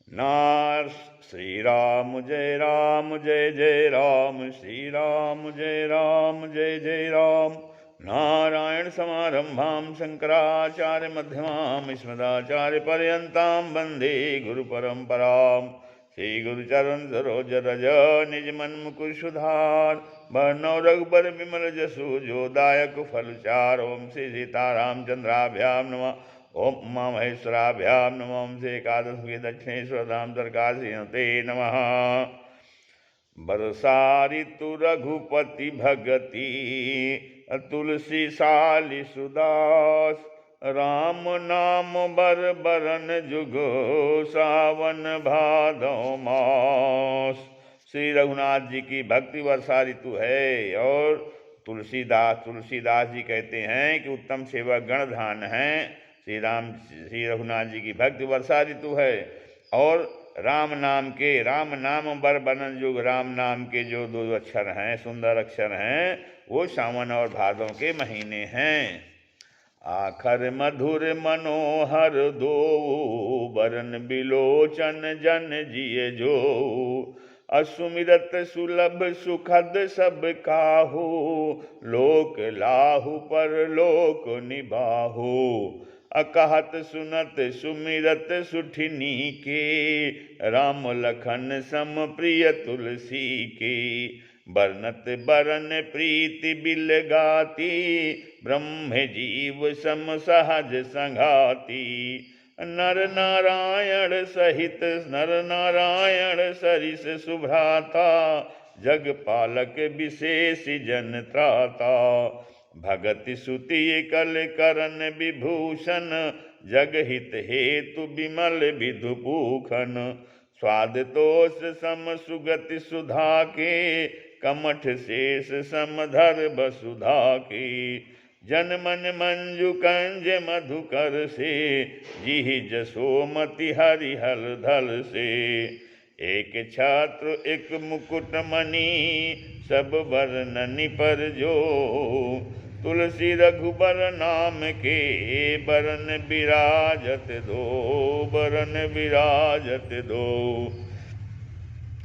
नार श्री राम जय जय राम, श्री राम जय जय राम। नारायण समारंभां शंकराचार्य मध्यमां अस्मदाचार्यपर्यन्तां वन्दे गुरुपरम्पराम्। श्री गुरुचरण सरोज रज निज मन मुकुर सुधार, बरनौ रघुबर विमल जसु जो दायक फल चार। ओम श्री सीतारामचंद्राभ्यां नमः, ओम उमा महेश्वराभ्यां नमः, ओम श्री एकादश दक्षिणेश्वर धाम सरकार ते नमः। बरसा ऋतु रघुपति भगति, तुलसी साली सुदास। राम नाम बर बरन जुगो, सावन भादो मास। श्री रघुनाथ जी की भक्ति वर्षा ऋतु है और तुलसीदास जी कहते हैं कि उत्तम सेवक गण धान हैं। श्री रघुनाथ जी की भक्ति वर्षा ऋतु है और राम नाम बर बनन जुग, राम नाम के जो दो अक्षर हैं, सुंदर अक्षर हैं, वो सावन और भादों के महीने हैं। आखर मधुर मनोहर दो, बरन बिलोचन जन जिय जो। असुमिरत सुलभ सुखद सब काहू, लोक लाहु पर लोक निबाहु। अकहत सुनत सुमिरत सुठिनी के, राम लखन सम प्रिय तुलसी के। बरनत बरन प्रीति बिल गाती, ब्रह्म जीव सम सहज संघाती। नर नारायण सरिस सुभ्राता, जग पालक विशेष जन त्राता। भगति सुति कल करन विभूषण, जग हित हेतु विमल विधुपूखन। स्वाद तोष सम सुगति सुधा के, कमठ शेष समधर वसुधा के। जन मन मंजु कंज मधुकर से, जिहि जसोमति हरिहर धल से। एक छात्र एक मुकुट मणि, सब बरननि पर जो। तुलसी रघुबर नाम के, बरन विराजत दो, बरन विराजत दो।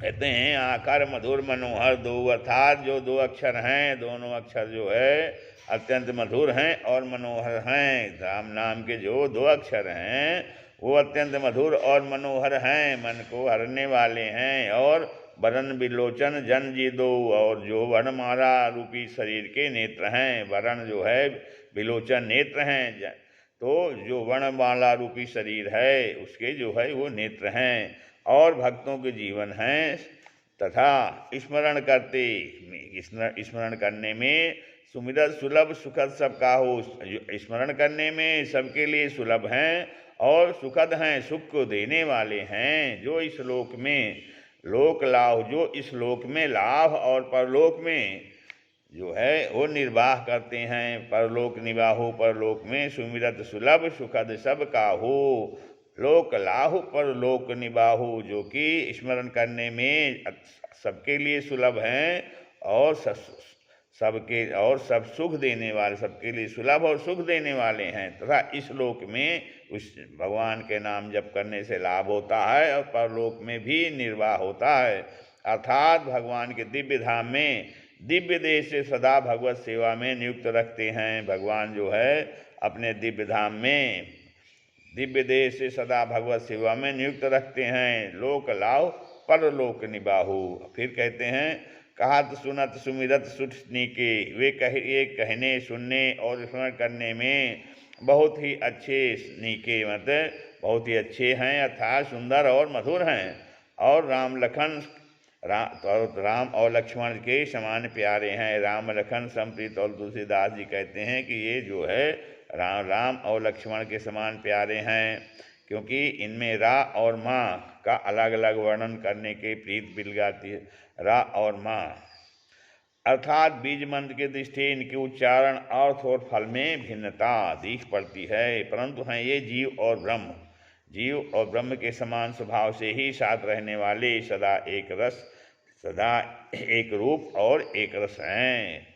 कहते हैं आकार मधुर मनोहर दो, अर्थात जो दो अक्षर हैं, दोनों अक्षर जो है अत्यंत मधुर हैं और मनोहर हैं। राम नाम के जो दो अक्षर हैं वो अत्यंत मधुर और मनोहर हैं, मन को हरने वाले हैं। और वरण विलोचन जन जी दो, और जो वर्णमाला रूपी शरीर के नेत्र हैं, वरण जो है विलोचन नेत्र हैं, तो जो वर्णमाला रूपी शरीर है उसके जो है वो नेत्र हैं और भक्तों के जीवन हैं। तथा स्मरण करने में सुमिरत सुलभ सुखद सब काहू। स्मरण करने में सबके लिए सुलभ हैं और सुखद हैं, सुख को देने वाले हैं। जो इस लोक में लोक लाभ, जो इस लोक में लाभ और परलोक में जो है वो निर्वाह करते हैं। परलोक निवाहु, परलोक में सुमिरत सुलभ सुखद सब काहू। लोक लाहु पर लोक निबाहु, जो कि स्मरण करने में सबके लिए सुलभ हैं और सब सुख देने वाले, सबके लिए सुलभ और सुख देने वाले हैं। तथा इस लोक में उस भगवान के नाम जप करने से लाभ होता है और परलोक में भी निर्वाह होता है। अर्थात भगवान के दिव्य धाम में दिव्य देह से सदा भगवत सेवा में नियुक्त रखते हैं। भगवान जो है अपने दिव्य धाम में दिव्य देह से सदा भगवत सेवा में नियुक्त रखते हैं। लोक लाभ परलोक निबाहु। फिर कहते हैं कहत सुनत सुमिरत सुठनी के, वे कहने सुनने और स्मरण करने में बहुत ही अच्छे नीके, मतलब बहुत ही अच्छे हैं, अर्थात सुंदर और मधुर हैं। और राम और लक्ष्मण के समान प्यारे हैं। राम लखन संप्रीत। और तुलसीदास जी कहते हैं कि ये जो है राम और लक्ष्मण के समान प्यारे हैं, क्योंकि इनमें रा और माँ का अलग अलग वर्णन करने के प्रीत मिल जाती है। रा और माँ अर्थात बीज मंत्र के दृष्टि इनके उच्चारण, अर्थ और फल में भिन्नता दिख पड़ती है, परंतु हैं ये जीव और ब्रह्म। जीव और ब्रह्म के समान स्वभाव से ही साथ रहने वाले, सदा एक रूप और एक रस हैं।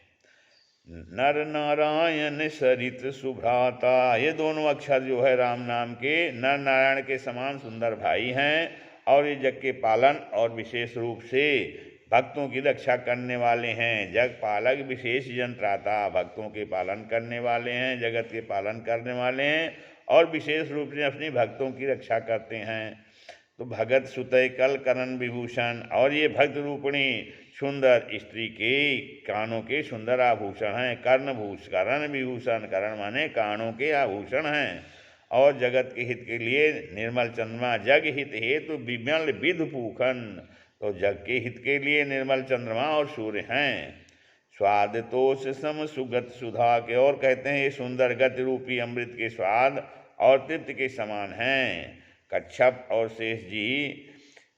नर नारायण सरित सुभ्राता, ये दोनों अक्षर जो है राम नाम के नर नारायण के समान सुंदर भाई हैं और ये जग के पालन और विशेष रूप से भक्तों की रक्षा करने वाले हैं। जग पालक विशेष यंत्राता, भक्तों के पालन करने वाले हैं, जगत के पालन करने वाले हैं और विशेष रूप से अपनी भक्तों की रक्षा करते हैं। तो भगत सुतय कल करण विभूषण, और ये भक्त रूपिणी सुंदर स्त्री के कानों के सुंदर आभूषण हैं। कर्णभूष करण विभूषण, करण माने कानों के आभूषण हैं। और जगत के हित के लिए निर्मल चंद्रमा, जग हित हेतु विमल विधु पूखन, तो जग के हित के लिए निर्मल चंद्रमा और सूर्य हैं। स्वाद तोष सम सुगत सुधा के, और कहते हैं ये सुंदर गति रूपी अमृत के स्वाद और तृप्ति के समान हैं। कच्छप और शेष जी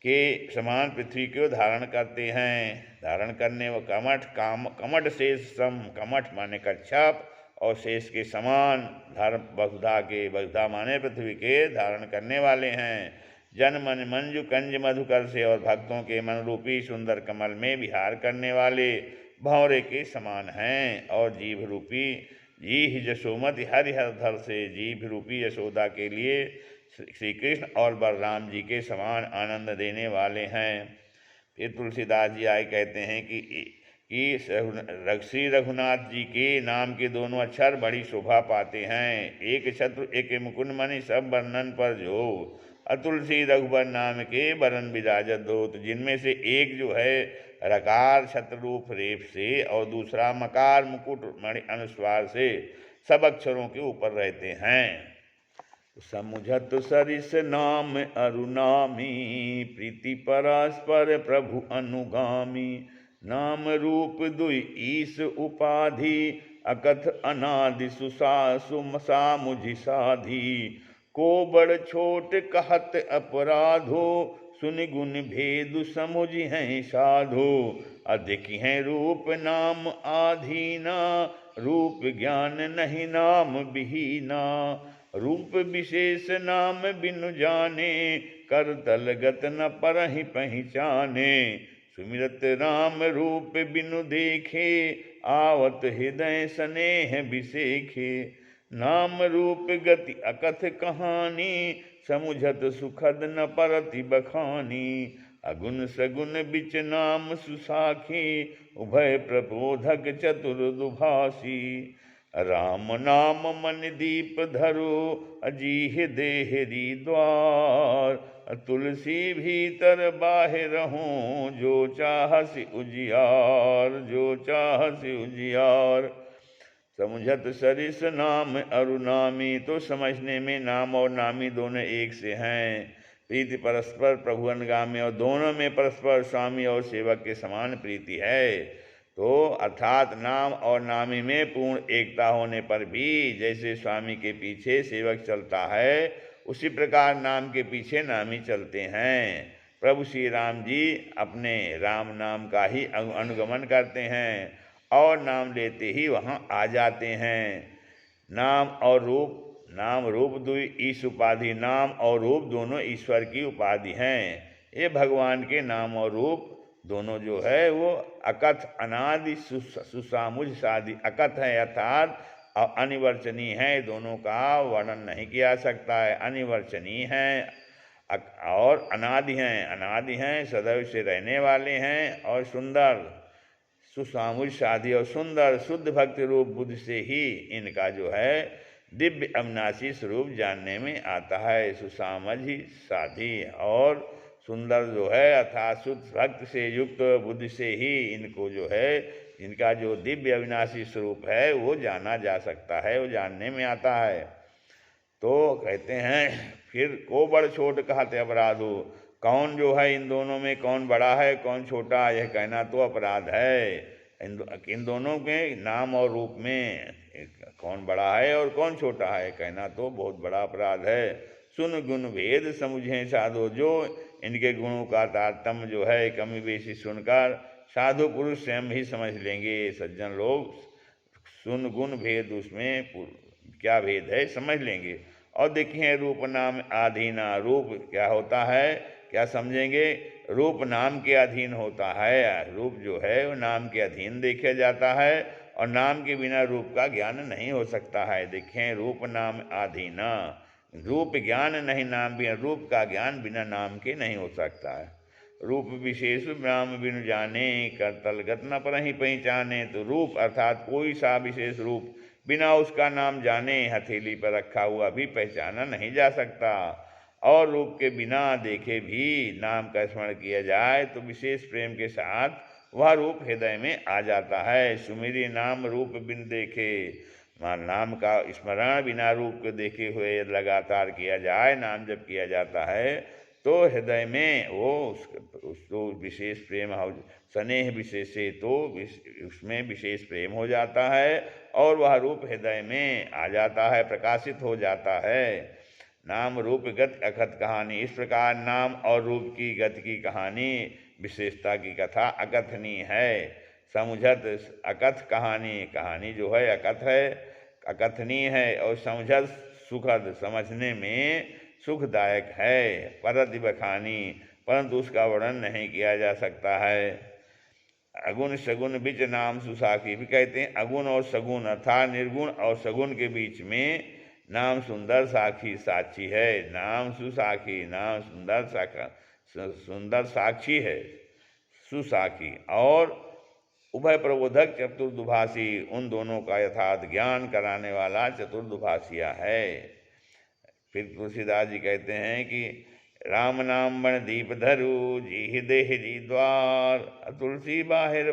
के समान पृथ्वी को धारण करते हैं। धारण करने वो कमठ शेष सम, कमठ माने कच्छप और शेष के समान धर्म वसुधा माने पृथ्वी के धारण करने वाले हैं। जन मन मंजू कंज मधुकर से, और भक्तों के मन रूपी सुंदर कमल में विहार करने वाले भंवरे के समान हैं। और जीभ रूपी जी यशोमति हरिहरधर से, जीभ रूपी यशोदा के लिए श्री कृष्ण और बलराम जी के समान आनंद देने वाले हैं। फिर तुलसीदास जी आए कहते हैं कि श्री रघुनाथ जी के नाम के दोनों अक्षर बड़ी शोभा पाते हैं। एक शत्रु एक मुकुंद मणि सब वर्णन पर जो, अतुलसी रघुबर नाम के बरन विराजत दोत, जिनमें से एक जो है रकार शत्रुरूप रेप से और दूसरा मकार मुकुट मणि अनुस्वार से सब अक्षरों के ऊपर रहते हैं। समुझत सरिस नाम अरुनामी, प्रीति परस्पर प्रभु अनुगामी, नाम रूप दुई ईस उपाधि, अकथ अनादि सुसा मुझि साधी, को बड़ छोट कहत अपराधो, सुन गुण भेद समुझ हैं साधो, अधिक हैं रूप नाम आधीना, रूप ज्ञान नहीं नाम बिहीना, रूप विशेष नाम बिनु जाने, कर तलगत न परहि पहचाने, सुमिरत राम रूप बिनु देखे, आवत हृदय स्नेह बिसेखे, नाम रूप गति अकथ कहानी, समुझत सुखद न परति बखानी, अगुण सगुण बिच नाम सुसाखी, उभय प्रबोधक चतुर दुभासी, राम नाम मन दीप धरो, अजीह देहरी द्वार, तुलसी भीतर बाहिर हूँ, जो चाहसी उजियार, जो चाहसी उजियार। समुझत सरिस नाम अरुनामी, तो समझने में नाम और नामी दोनों एक से हैं। प्रीति परस्पर प्रभु अनुगामी, और दोनों में परस्पर स्वामी और सेवक के समान प्रीति है। तो अर्थात नाम और नामी में पूर्ण एकता होने पर भी जैसे स्वामी के पीछे सेवक चलता है, उसी प्रकार नाम के पीछे नामी चलते हैं। प्रभु श्री राम जी अपने राम नाम का ही अनुगमन करते हैं और नाम लेते ही वहाँ आ जाते हैं। नाम और रूप, नाम रूप दुई ईश उपाधि, नाम और रूप दोनों ईश्वर की उपाधि हैं। ये भगवान के नाम और रूप दोनों जो है वो अकथ अनादि सुसामुझ साधि, अकथ है अर्थात अनिवर्चनीय है, दोनों का वर्णन नहीं किया सकता है। अनिवर्चनीय हैं और अनादि हैं, अनादि हैं सदैव से रहने वाले हैं, और सुंदर सुसामुझ साधि और सुंदर शुद्ध भक्ति रूप बुद्ध से ही इनका जो है दिव्य अविनाशी स्वरूप जानने में आता है। सुसामझ साधि और सुंदर जो है अर्थात शुद्ध भक्त से युक्त बुद्धि से ही इनको जो है इनका जो दिव्य अविनाशी स्वरूप है वो जाना जा सकता है, वो जानने में आता है। तो कहते हैं फिर को बड़ छोट कहते अपराधो, कौन जो है इन दोनों में कौन बड़ा है कौन छोटा, यह कहना तो अपराध है। इन दोनों के नाम और रूप में कौन बड़ा है और कौन छोटा है कहना तो बहुत बड़ा अपराध है। सुन गुण भेद समुझे साधो, जो इनके गुणों का तारतम्य जो है कमी बेशी सुनकर साधु पुरुष स्वयं ही समझ लेंगे। सज्जन लोग सुन गुण भेद उसमें क्या भेद है समझ लेंगे। और देखिए रूप नाम आधीना, रूप क्या होता है क्या समझेंगे, रूप नाम के अधीन होता है। रूप जो है वो नाम के अधीन देखा जाता है और नाम के बिना रूप का ज्ञान नहीं हो सकता है। देखें रूप नाम आधीना, रूप ज्ञान नहीं नाम बिना, रूप का ज्ञान बिना नाम के नहीं हो सकता है। रूप विशेष ब्राह्म बिनु जाने, कर तलगत न परहि पहचाने। तो रूप अर्थात कोई सा विशेष रूप बिना उसका नाम जाने हथेली पर रखा हुआ भी पहचाना नहीं जा सकता। और रूप के बिना देखे भी नाम का स्मरण किया जाए तो विशेष प्रेम के साथ वह रूप हृदय में आ जाता है। सुमिरी नाम रूप बिन देखे, नाम का स्मरण बिना रूप को देखे हुए लगातार किया जाए, नाम जब किया जाता है तो हृदय में वो उसको विशेष प्रेम, स्नेह विशेष से तो उसमें विशेष प्रेम हो जाता है और वह रूप हृदय में आ जाता है, प्रकाशित हो जाता है। नाम रूप गति अकथ कहानी, इस प्रकार नाम और रूप की गति की कहानी, विशेषता की कथा अकथनीय है। समुझत अकथ कहानी, कहानी जो है अकथ है, अकथनीय है और समुझत सुखद, समझने में सुखदायक है। परति बखानी, परंतु उसका वर्णन नहीं किया जा सकता है। अगुण सगुण बीच नाम सुसाखी भी कहते हैं। अगुण और सगुण अर्थात निर्गुण और सगुण के बीच में नाम सुंदर साखी साक्षी है। नाम सुसाखी, नाम सुंदर साक्षी है, सुसाखी और उभय प्रबोधक चतुर्दुभाषी, उन दोनों का यथार्थ ज्ञान कराने वाला चतुर्दुभाषिया है। फिर तुलसीदास जी कहते हैं कि राम नाम बण दीप धरु, जी देह जी द्वार, तुलसी बाहिर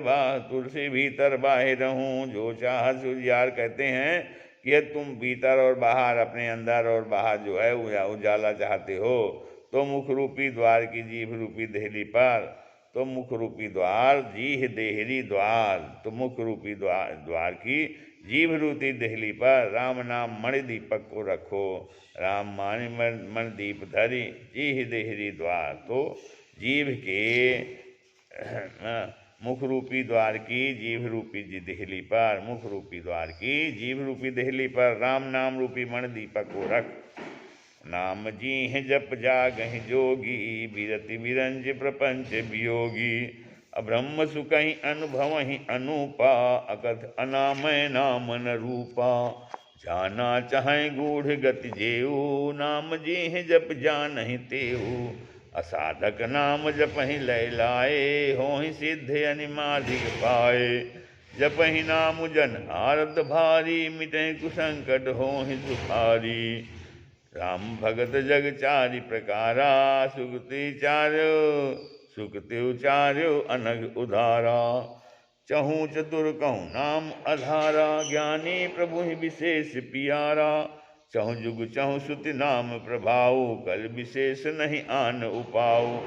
तुलसी भीतर बाहिर हूँ, जो चाह सुजियार। कहते हैं कि यदि तुम भीतर और बाहर, अपने अंदर और बाहर जो है उजाला चाहते हो तो मुख रूपी द्वार की जीभ रूपी देहली पर, तो मुख रूपी द्वार जीह देहली द्वार, तो मुख रूपी द्वार की जीभ रूपी देहली पर राम नाम मणि दीपक को रखो। राम मानि मन दीप धरी, जीह देहली द्वार, तो जीभ के मुख रूपी द्वार की जीभ रूपी देहली पर, मुख रूपी द्वार की जीभ रूपी देहली पर राम नाम रूपी मणि दीपक को रख। नाम जीह जप जागहि जोगी, बिरति बिरंज प्रपंच वियोगी। अब्रह्म सुकहि अनुभवहि अनूपा, अकथ अनामय नाम न रूपा। जाना चाहे गूढ़ गति जेऊ, नाम जीह जप जानहि तेऊ। असाधक नाम जपहि लय लाए, होहि सिद्ध अनिमादिक पाए। जपहि नाम जन आरत भारी, मिटहि कुसंकट होहि सुखारी। राम भगत जग चारि प्रकारा, सुकृति उचार्यो अनग उधारा। चहूँ चतुर कहूँ नाम अधारा, ज्ञानी प्रभु विशेष पियारा। चहु जुग चहु श्रुति नाम प्रभाऊ, कल विशेष नहीं आन उपाऊ।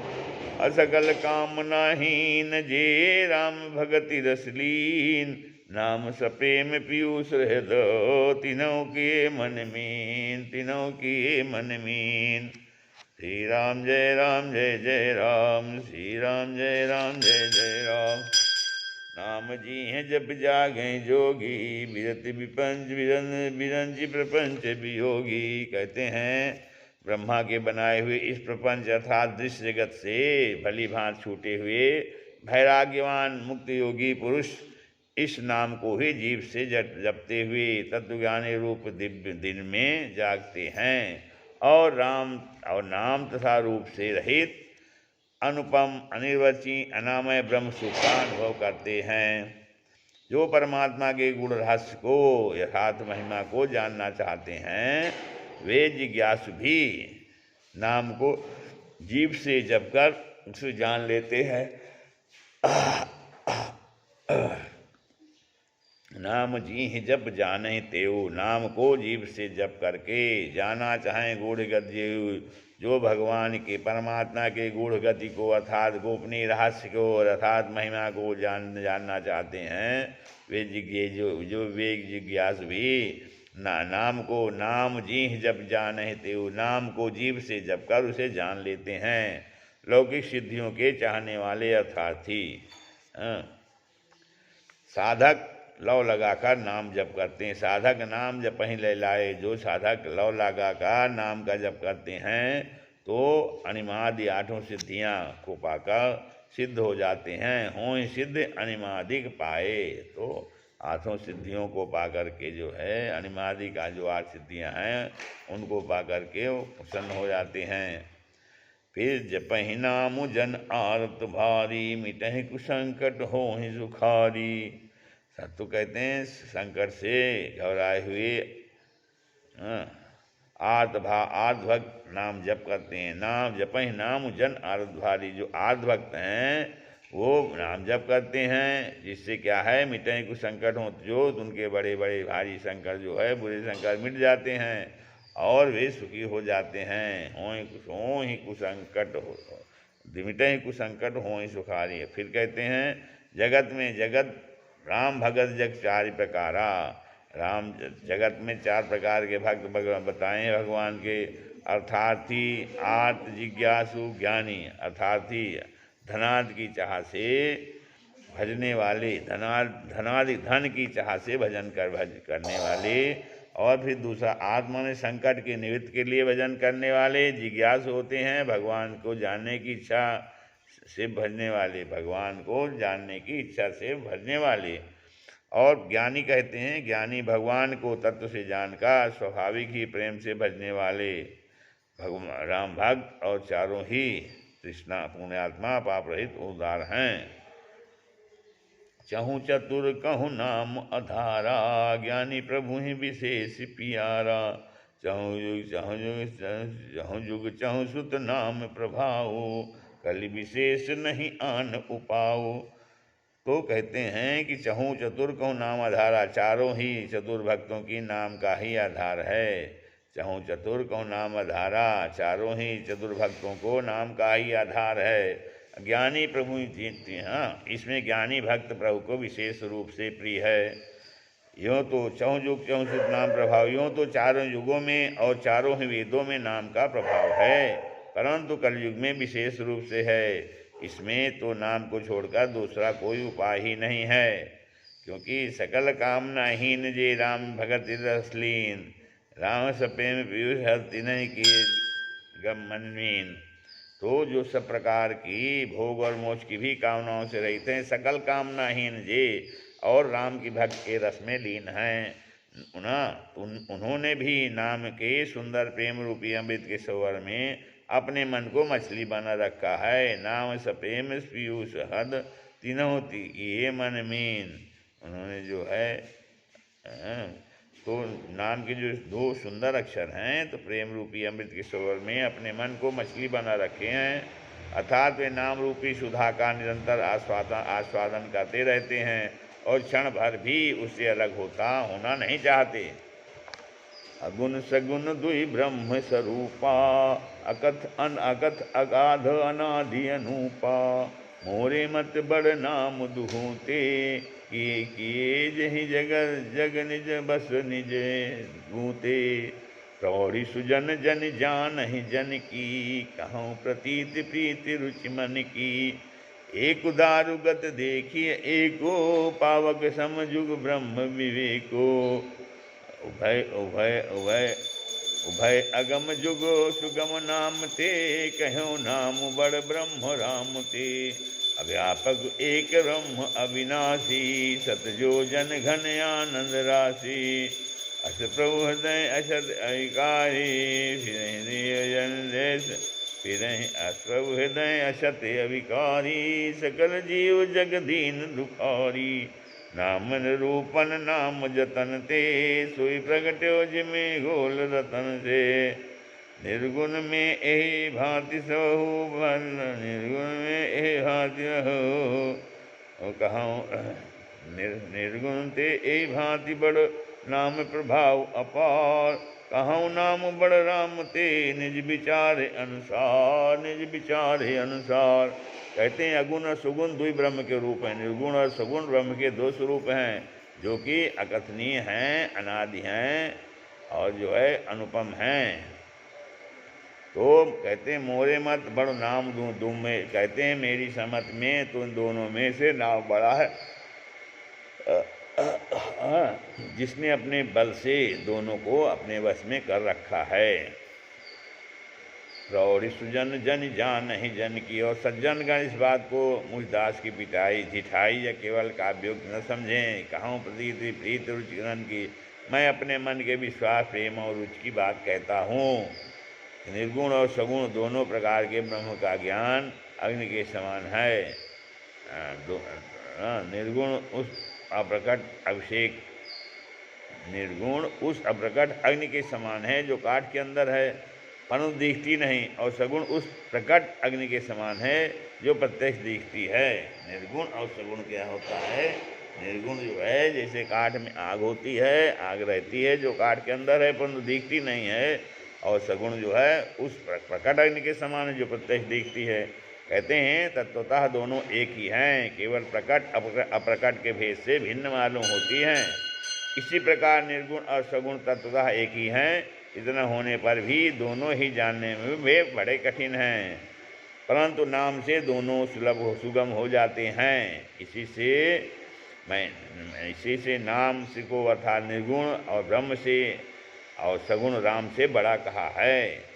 असकल कामनाहीन जे राम भगति रसलीन, नाम सप्रेम पीयूष हृद तिनों के मन मीन, तिनों के मन मीन। श्री राम जय जय राम, श्री राम जय जय राम। नाम जी हैं जब जागे जोगी, बिरति विपंच बिरंज प्रपंच वियोगी। कहते हैं ब्रह्मा के बनाए हुए इस प्रपंच अर्थात दृश्य जगत से भली भांति छूटे हुए वैराग्यवान मुक्त योगी पुरुष इस नाम को ही जीव से जपते हुए तत्वज्ञानी रूप दिव्य दिन में जागते हैं और नाम तथा रूप से रहित अनुपम अनिर्वचनीय अनामय ब्रह्म सुख का अनुभव करते हैं। जो परमात्मा के गुण रहस्य को यथार्थ महिमा को जानना चाहते हैं वे जिज्ञासु भी नाम को जीव से जपकर उसे जान लेते हैं। नाम जी जप जाने तेऊ, नाम को जीव से जप करके जाना चाहें गूढ़ गति। जो भगवान के परमात्मा के गूढ़ गति को अर्थात गोपनीय रहस्य को अर्थात महिमा को जानना चाहते हैं वे जो वे जिज्ञासु भी नाम को नाम जी जप जाने तेऊ, नाम को जीव से जप कर उसे जान लेते हैं। लौकिक सिद्धियों के चाहने वाले अर्थार्थी साधक लौ लगाकर नाम जप करते हैं। साधक नाम जप ही ले लाए, जो साधक लौ लगाकर नाम का जप करते हैं तो अनिमादि आठों सिद्धियां को पाकर सिद्ध हो जाते हैं। हों सिद्ध अनिमादिक पाए, तो आठों सिद्धियों को पा करके जो है अनिमादि का जो 8 सिद्धियां हैं उनको पा करके वो प्रसन्न हो जाते हैं। फिर जपहि नाम जन आरत भारी, मिटहि कुसंकट होहि सुखारी। सत्तु कहते हैं संकट से घबराए हुए आर्त भक्त नाम जप करते हैं। नाम जपहि नाम जन आर्त भारी, जो आर्त भक्त हैं वो नाम जप करते हैं, जिससे क्या है मिटे कुछ संकट हो, जो उनके बड़े बड़े भारी संकट जो है बुरे संकट मिट जाते हैं और वे सुखी हो जाते हैं। हो ही कुसंकट हो मिटे ही कुसंकट हो ही सुखारी। फिर कहते हैं जगत में जगत राम भगत जग 4 प्रकारा। राम जगत में 4 प्रकार के भक्त बताएं भगवान के। अर्थार्थी, आर्त, जिज्ञासु, ज्ञानी। अर्थार्थी धनादि की चाह से भजने वाले, धनादि धन की चाह से भजन करने वाले। और फिर दूसरा आत्मा में संकट के निवृत्ति के लिए भजन करने वाले। जिज्ञासु होते हैं भगवान को जानने की इच्छा से भजने वाले, भगवान को जानने की इच्छा से भजने वाले। और ज्ञानी कहते हैं ज्ञानी भगवान को तत्व से जानकर स्वाभाविक ही प्रेम से भजने वाले भगवान राम भक्त और चारों ही कृष्णा पुण्यात्मा पाप रहित उदार हैं। चहु चतुर कहु नाम अधारा, ज्ञानी प्रभु ही विशेष पियारा। चहु जुग चहु सुत नाम प्रभाऊ, कलि विशेष नहीं आन उपाऊ। तो कहते हैं कि चहु चतुर कहु नाम आधारा, चारों ही चतुर भक्तों की नाम का ही आधार है। चहु चतुर कहु नाम आधारा, चारों ही चतुर भक्तों को नाम का ही आधार है। ज्ञानी प्रभु जीतते हैं, इसमें ज्ञानी भक्त प्रभु को विशेष रूप से प्रिय है। यूँ तो चहु युग चहु सुत नाम प्रभाव, यूँ तो चारों युगों में और चारों ही वेदों में नाम का प्रभाव है, परंतु कलयुग में विशेष रूप से है। इसमें तो नाम को छोड़कर दूसरा कोई उपाय ही नहीं है, क्योंकि सकल कामनाहीन जे राम भगत रसलीन, राम सप्रेम पीयूष हर नहीं किए गमनमीन। तो जो सब प्रकार की भोग और मोक्ष की भी कामनाओं से रहित हैं, सकल कामनाहीन जे और राम की भक्त के रस में लीन हैं, उन्होंने भी नाम के सुंदर प्रेम रूपी अमृत के सरोवर में अपने मन को मछली बना रखा है। नाम सप्रेम पीयूष हद तीनों ये मन मीन। उन्होंने जो है तो नाम के जो 2 सुंदर अक्षर हैं, तो प्रेम रूपी अमृत के सरोवर में अपने मन को मछली बना रखे हैं, अर्थात वे नाम रूपी सुधा का निरंतर आस्वादन करते रहते हैं और क्षण भर भी उससे अलग होना नहीं चाहते। अगुण सगुण दुई ब्रह्म स्वरूपा, अकथ अगाध अनादि अनूपा। मोरे मत बड़ नाम दुहूते, किए जहि जग निज बस निज गूते। प्रौढ़ी सुजन जन जानहि जन की, कहूँ प्रतीत प्रीति रुचि मन की। एक दारु गत देखिए एको, पावक समजुग ब्रह्म विवेको। उभय उभय उभय उभय अगम जुगो सुगम नाम ते, कहो नाम बड़ ब्रह्म राम ते। अव्यापक एक ब्रह्म अविनाशी, सतजो जन घन आनंद राशि। अस प्रभु हृदय अशत अविकारी, अस प्रभु हृदय अशत अविकारी। सकल जीव जगदीन दुखारी, नाम रूपन नाम जतन ते। सोई प्रगट्यो जिमे गोल रतन से, निर्गुण में एहि भांति सहु भन। निर्गुण में एहि भांति हो कहूँ, निर्गुण ते एहि भांति बड़ नाम प्रभाव अपार। कहूँ नाम बड़ राम ते, निज विचारे अनुसार, निज विचारे अनुसार। कहते हैं अगुण और सुगुण 2 ब्रह्म के रूप हैं। निर्गुण और सगुण ब्रह्म के 2 स्वरूप हैं, जो कि अकथनीय हैं, अनादि हैं और जो है अनुपम हैं। तो कहते हैं मोरे मत बड़ नाम दूँ तुम में, कहते हैं मेरी समझ में तो इन दोनों में से नाम बड़ा है। जिसने अपने बल से दोनों को अपने वश में कर रखा है। प्रौढ़ सुजन जन जान ही जन की। और सज्जन गण इस बात को मुझ दास की पिटाई ढिठाई या केवल काव्योक्त न समझें। कहूँ प्रतीति प्रीत रुचिकरण की, मैं अपने मन के विश्वास प्रेम और रुचि की बात कहता हूँ। निर्गुण और सगुण दोनों प्रकार के ब्रह्म का ज्ञान अग्नि के समान है। निर्गुण उस अप्रकट अभिषेक निर्गुण उस अप्रकट अग्नि के समान है जो काठ के अंदर है परंतु दिखती नहीं, और सगुण उस प्रकट अग्नि के समान है जो प्रत्यक्ष दिखती है। निर्गुण और सगुण क्या होता है? निर्गुण जो है जैसे काठ में आग होती है, आग रहती है जो काठ के अंदर है परंतु दिखती नहीं है, और सगुण जो है उस प्रकट अग्नि के समान है जो प्रत्यक्ष दिखती है। कहते हैं तत्वतः दोनों एक ही हैं, केवल प्रकट अप्रकट के भेद से भिन्न मालूम होती हैं। इसी प्रकार निर्गुण और सगुण तत्वतः एक ही हैं, इतना होने पर भी दोनों ही जानने में वे बड़े कठिन हैं, परंतु नाम से दोनों सुगम हो जाते हैं। इसी से नाम से को अर्थात निर्गुण और ब्रह्म से और सगुण राम से बड़ा कहा है।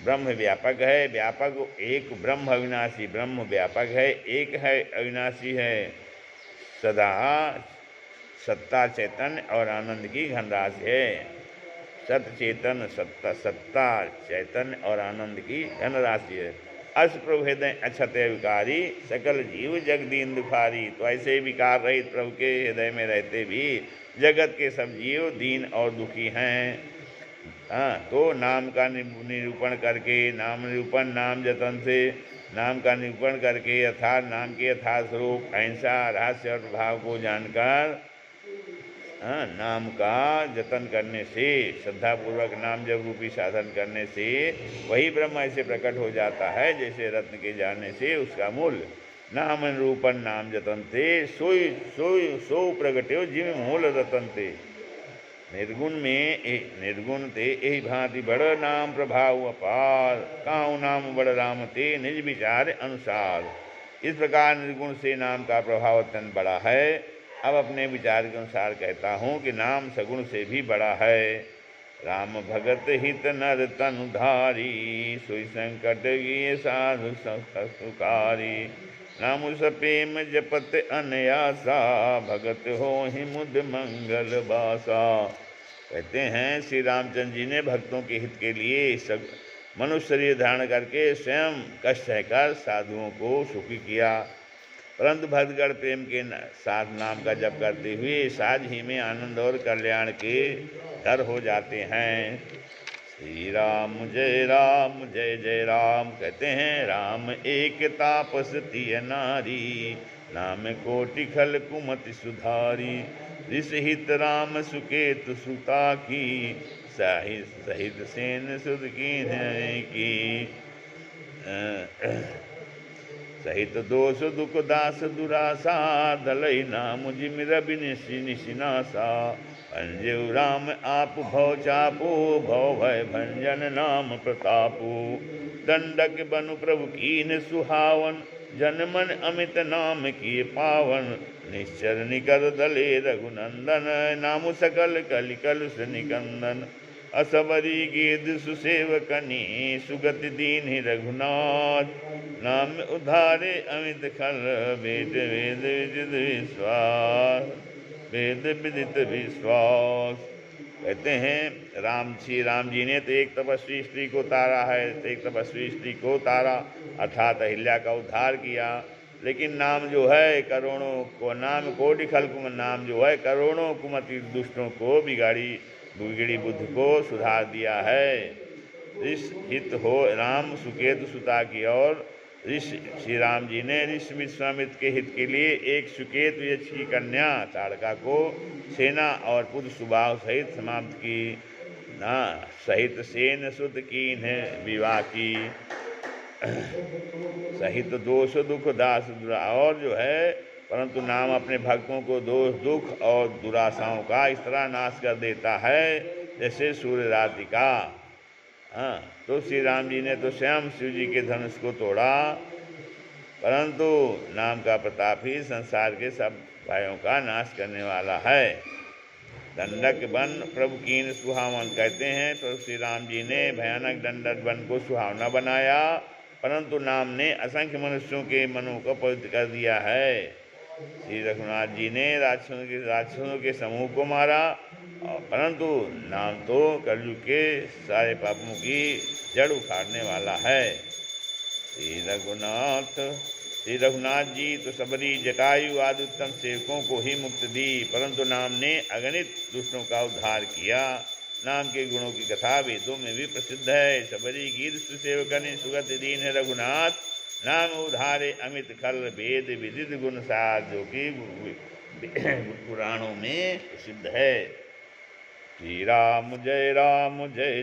ब्रह्म व्यापक है, व्यापक एक ब्रह्म अविनाशी, ब्रह्म व्यापक है, एक है अविनाशी है, सदा सत्ता चैतन्य और आनंद की घनराशि है। सत चेतन सत्ता चैतन्य और आनंद की धनराशि है। अस प्रभु हृदय अक्षतय विकारी, सकल जीव जगदीन दुखारी। तो ऐसे विकार रहित प्रभु के हृदय में रहते भी जगत के सब जीव दीन और दुखी हैं। तो नाम का निरूपण करके, नाम निरूपण नाम जतन से नाम का निरूपण करके अर्थात नाम के यथार्थ स्वरूप अहिंसा रहस्य और प्रभाव को जानकर नाम का जतन करने से, श्रद्धापूर्वक नाम जप रूपी साधन करने से वही ब्रह्म ऐसे प्रकट हो जाता है जैसे रत्न के जाने से उसका मूल। नाम निरूपण नाम जतन ते सोई सोई सो प्रगट्यो जिम मूल रतन ते। निर्गुण ते यही भांति बड़ नाम प्रभाव अपार, काहू नाम बड़ राम ते निज विचार अनुसार। इस प्रकार निर्गुण से नाम का प्रभाव अत्यंत बड़ा है। अब अपने विचार के अनुसार कहता हूँ कि नाम सगुण से भी बड़ा है। राम भगत हित नर तनुधारी, सोई संकट ये साधु सुखारी। नाम सप्रेम जपत अनयासा, भगत हो ही मुद मंगल बासा। कहते हैं श्री रामचंद्र जी ने भक्तों के हित के लिए सब मनुष्य शरीर धारण करके स्वयं कष्ट सहकर साधुओं को सुखी किया, परंतु भक्तगण प्रेम के साथ नाम का जप करते हुए साज ही में आनंद और कल्याण के घर हो जाते हैं। श्री राम जय जय राम। कहते हैं राम एक तापस तिय नारी, नाम कोटि खल कुमति सुधारी। ऋष हित राम सुकेतु सुता की, सहित सेन सुध की। सहित दोष दुख दास दुरासा, दलई नाम जिमिर बिनिसी निशिनासा। अंजय राम आप भव चापू, भव भय भंजन नाम प्रतापू। दंडक बनु प्रभु कीन सुहावन, जन मन अमित नाम किए पावन। निश्चर निकर दले रघुनंदन, नाम सकल कलिकल निकंदन। असबरी गेद सुसेवकनी, सुगति दीन ही रघुनाथ। नाम उधारे अमित खल, वेद वेद विदित विश्वास, वेद विदित विश्वास। कहते हैं श्री राम जी ने तो एक तपस्वी स्त्री को तारा है, तो एक तपस्वी स्त्री को तारा अर्थात अहिल्या का उद्धार किया। लेकिन नाम जो है करोड़ों को, नाम कोटि खल नाम जो है करोड़ों कुमति दुष्टों को बिगड़ी बुद्धि को सुधार दिया है। ऋष हित हो राम सुकेतु सुता की, और श्री राम जी ने ऋषि विश्वामित्र के हित के लिए एक सुकेतु यक्ष की कन्या ताड़का को सेना और पुत्र सुबाहु सहित समाप्त की, सहित सेन सुत की विवाह की। सहित दोष दुख दास और जो है परंतु नाम अपने भक्तों को दोष दुख और दुराशाओं का इस तरह नाश कर देता है जैसे सूर्य रात्रि का। तो श्री राम जी ने तो स्वयं शिव जी के धनुष को तोड़ा, परंतु नाम का प्रताप ही संसार के सब भयों का नाश करने वाला है। दंडक वन प्रभु कीन सुहावन कहते हैं। तो श्री राम जी ने भयानक दंडक वन को सुहावना बनाया, परंतु नाम ने असंख्य मनुष्यों के मनों को पवित्र कर दिया है। श्री रघुनाथ जी ने राक्षसों के समूह को मारा, परंतु नाम तो कलयुग के सारे पापों की जड़ उखाड़ने वाला है। श्री रघुनाथ जी तो सबरी जटायु आदि उत्तम सेवकों को ही मुक्ति दी, परंतु नाम ने अगणित दुष्टों का उद्धार किया। नाम के गुणों की कथा वेदों में भी प्रसिद्ध है। सबरी गीत सुसेवकन सुगत दीन रघुनाथ, नाम उधारे अमित खल वेद विदित गुण साध, जो कि पुराणों में प्रसिद्ध है। श्री राम जय